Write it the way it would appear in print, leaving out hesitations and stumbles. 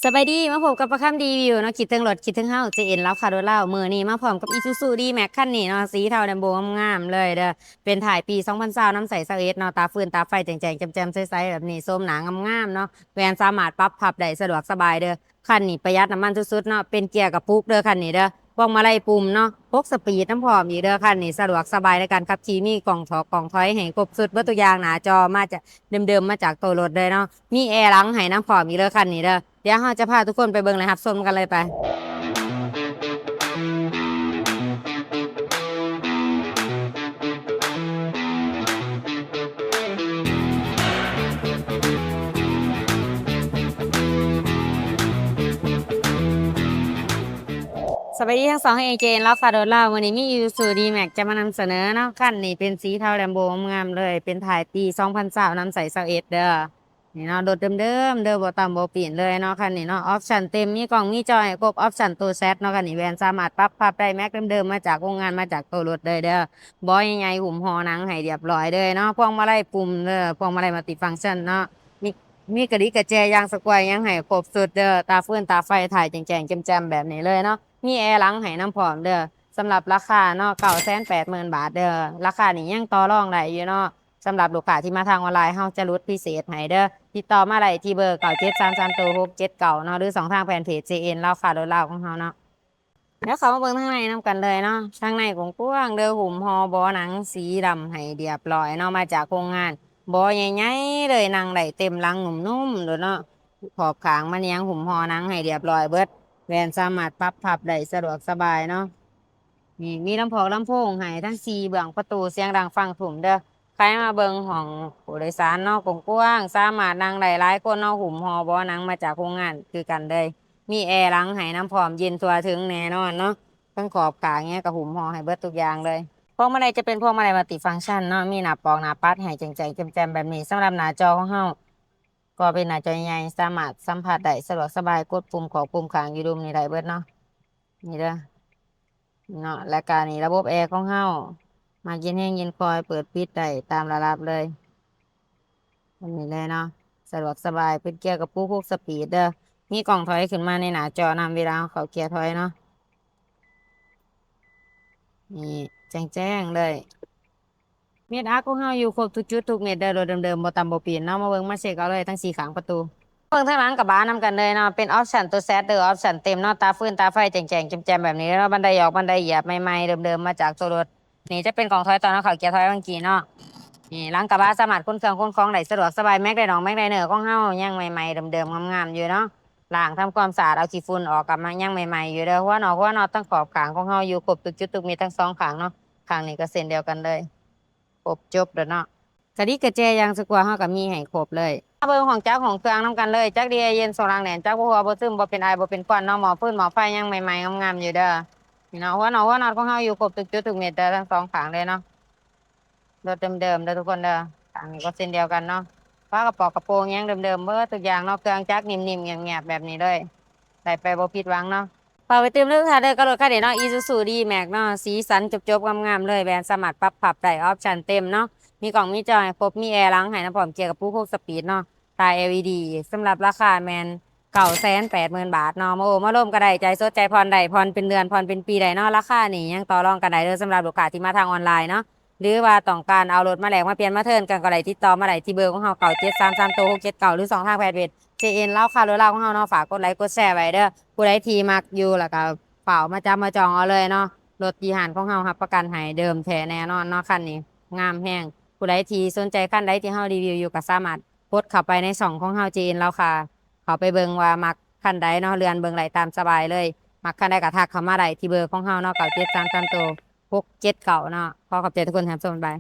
สบายดีมาพบกับประคำดีวิวเนาะคิดถึงรถคิดถึงเฮาเจเอ็นแล้วค่ะรถเล่ามือนี้มาพร้อมกับอีซูซูดีแม็กคันนี้เนาะสีเทาแดมโบงามๆเลยเด้อเป็นถ่ายปี2020น้ำใสสเอสเนาะตาฟืนตาไฟแจ่งๆแจ่มๆใสๆแบบนี้ส้มหนางามๆเนาะแวนสามารถปรับพับได้สะดวกสบายเด้อคันนี้ประหยัดน้ำมันสุดๆเนาะเป็นเกียร์กับปุ๊กเด้อคันนี้เด้อพวงมาลัยปุ่มเนาะ6 สปีดน้ำพร้อมอีกเด้อคันนี้สะดวกสบายในการขับขี่มีกล่องถอกกล่องถอยให้ครบสุดเบิดตัวอย่างหน้าจอมาจากเดิมๆมาจากตัวรถเลยเนาะมีแอร์หลังให้น้ำพร้อมอีกเด้อคันนี้เด้อ เดี๋ยวเราจะพาทุกคนไปเบิ่งเลยครับชมกันเลยไปสวัสดีทั้งสองเอเจนแล้วค่ะโดนเล่าวันนี้มียูซูดีแม็กจะมานำเสนอเนาะคันนี้เป็นสีเทาแลมโบงามเลยเป็นถ่ายปี2020น้ำใส21เด้อนี่เนาะโดดเดิมๆเด้อบ่ต่ำบ่เปลี่ยนเลยเนาะคันนี้เนาะออปชั่นเต็มมีกล่องมีจอยครบออปชั่นตัวแซดเนาะคันนี้แวนสามารถปรับพับได้แม็กเดิมๆมาจากโรงงานมาจากตัวรถเลยเด้อบอยใหญ่ๆหุ่มหอหนังให้เรียบร้อยเลยเนาะพวงมาลัยปุ่มเด้อพวงมาลัยมัลติฟังก์ชันเนาะ มีมีกระดิกกระแจยางสแควร์ยังให้ครบสุดเด้อตาฟื้นตาไฟถ่ายแจ้งๆแจ่มๆแบบนี้เลยเนาะมีแอร์หลังให้น้ำพร้อมเด้อสำหรับราคาเนาะ980,000 บาทเด้อราคานี้ยังต่อรองได้อยู่เนาะสำหรับลูกค้าที่มาทางออนไลน์เฮาจะลดพิเศษให้เด้อติดต่อมาได้ที่เบอร์9733 679เนาะหรือ2ทางแฟนเพจ JN เล่าข่าวเล่าของเฮาเนาะแล้วเขามาเบิ่งข้างในนํกันเลยเนาะข้างในกว้างๆเด้อหุ่มฮอบอหนังสีดำให้เรียบร้อยเนาะมาจากโรงงาน บ่อใหญ่ๆเลยนั่งได้เต็มหลังนุ่มๆเลยเนาะขอบขางมันยังหุ่มหอหนังให้เรียบร้อยเบิดแวนสามารถปรับพับได้สะดวกสบายเนาะนี่มีลำโพงให้ทั้ง4เบื้องประตูเสียงดังฟังถุ่มเด้อใครมาเบิ่งห้องผู้โดยสารเนาะกว้างๆสามารถนั่งได้หลายคนเนาะหุ่มหอบ่อหนังมาจากโรงงานคือกันเลยมีแอร์หลังให้น้ำพร้อมเย็นตัวถึงแน่นอนเนาะทั้งขอบขางเงี้ยกับหุ่มหอให้เบิดทุกอย่างเลย พวงมาลัยจะเป็นพวงมาลัยมัลติฟังก์ชันเนาะมีหน้าปอกหน้าปัดให้แจ้งๆแจ่มๆแบบนี้สำหรับหน้าจอของเฮาก็เป็นหน้าจอใหญ่สามารถสัมผัสได้สะดวกสบายกดปุ่มของปุ่มข้างอยู่ดุมนี่ได้เบิดเนาะนี่เด้อเนาะและการนี่ระบบแอร์ของเฮามาเย็นแห้งเย็นคอยเปิดปิดได้ตามระดับเลยอันนี้เลยเนาะสะดวกสบายเป็นเกียร์กับปุ๊กสปีดเด้อมีกล่องถอยขึ้นมาในหน้าจอนำเวลาเขาเกียร์ถอยเนาะนี่แจ้งเลย เม็ดอาร์คของเฮาอยู่ครบทุกจุดทุกเม็ดเด้อรถเดิมๆบ่ต่ำบ่เปลี่ยนเนาะมาเบิ่งมาเช็คเอาเลยทั้ง4ข้างประตูเบิ่งทางหลังกับบ้านนำกันเลยเนาะเป็นออปชั่นตัวแซดเด้อออปชั่นเต็มเนาะตาฟื้นตาไฟแจ้งๆแจ่มๆแบบนี้เนาะบันไดออกบันไดเหยียบใหม่ๆเดิมๆมาจากตัวรถนี่จะเป็นกล่องถอยตอนเขาเกียร์ถอยเมื่อกี้เนาะนี่หลังกระบะสามารถขนเครื่องขนของได้สะดวกสบายแม็กได้ดอกแม็กได้เนอของเฮายังใหม่ๆเดิมๆงามๆอยู่เนาะล้างทำความสะอาดเอาขี้ฝุ่นออกกลับมายังใหม่ๆอยู่เด้อหัวน็อตตั้งขอบข้างของเฮาอยู่ครบทุกจุดทุกเม็ดทั้ง2ข้างเนาะข้างนี้ก็เส้นเดียวกันเลยครบจบแล้วเนาะ กระดิกกระแจยางสกวาเฮาก็มีให้ครบเลยเบิ่งของจักของเครื่องนํกันเลยจักดีไอเย็นโซลางแหน่นจักบ่หัวบ่ซึมบ่เป็นไอบ่เป็นควันเนาะหม้อฟืนหม้อไฟยังใหม่ๆงามๆอยู่เด้อนี่เนาะหัวน็อตของเฮาอยู่ครบทุกจุดทุกเม็ดเด้อทั้ง2ข้างเลยเนาะรถเดิมๆเด้อทุกคนเด้อข้างนี้ก็เส้นเดียวกันเนาะฟ้ากระป๋อกระโปรงยังเดิมๆเบิดทุกอย่างเนาะเครื่องจักรนิ่มๆเงียบๆแบบนี้เลยได้ไปบ่ผิดหวังเนาะพอไปเติมเรื่องท่าเด้อก็รถคันนี้เนาะ Isuzu D-Max เนาะสีสันจบๆงามๆเลยแบรนด์สามารถปรับพับได้ออปชั่นเต็มเนาะ มีกล่องมีจอยครบมีแอร์ล้างให้น้ำพร้อมเกียร์กับผู้ควบสปีดเนาะตา LED สำหรับราคาแมน980,000 บาทเนาะมาร่วมกันได้ใจสดใจผ่อนได้ผ่อนเป็นเดือนผ่อนเป็นปีได้เนาะราคานี่ยังต่อรองกันได้เลยสำหรับลูกค้าที่มาทางออนไลน์เนาะหรือว่าต้องการเอารถมาแลกมาเปลี่ยนมาเทิร์นกันก็ได้ติดต่อมาได้ที่เบอร์ของเรา9733 679หรือ2ทางแฟนเพจ JN เล่าข่าวรถเล่าของเราเนาะฝากกดไลค์กดแชร์ไว้เด้อผู้ใดที่มักอยู่แล้วก็เป่ามาจับมาจองเอาเลยเนาะรถยีหานของเรารับประกันให้เดิมแท้แน่นอนเนาะคันนี้งามแฮง ผู้ใดที่สนใจคันใดที่เฮารีวิวอยู่ก็สามารถกดเข้าไปในช่องของเฮาจีนแล้วค่ะเขาไปเบิ่งว่ามักคันใดเนาะเรือนเบิ่งไหลตามสบายเลยมักคันใดก็ทักเข้ามาได้ที่เบอร์ของเฮาเนาะ9733 679เนาะขอขอบใจทุกคนครับสวัสดี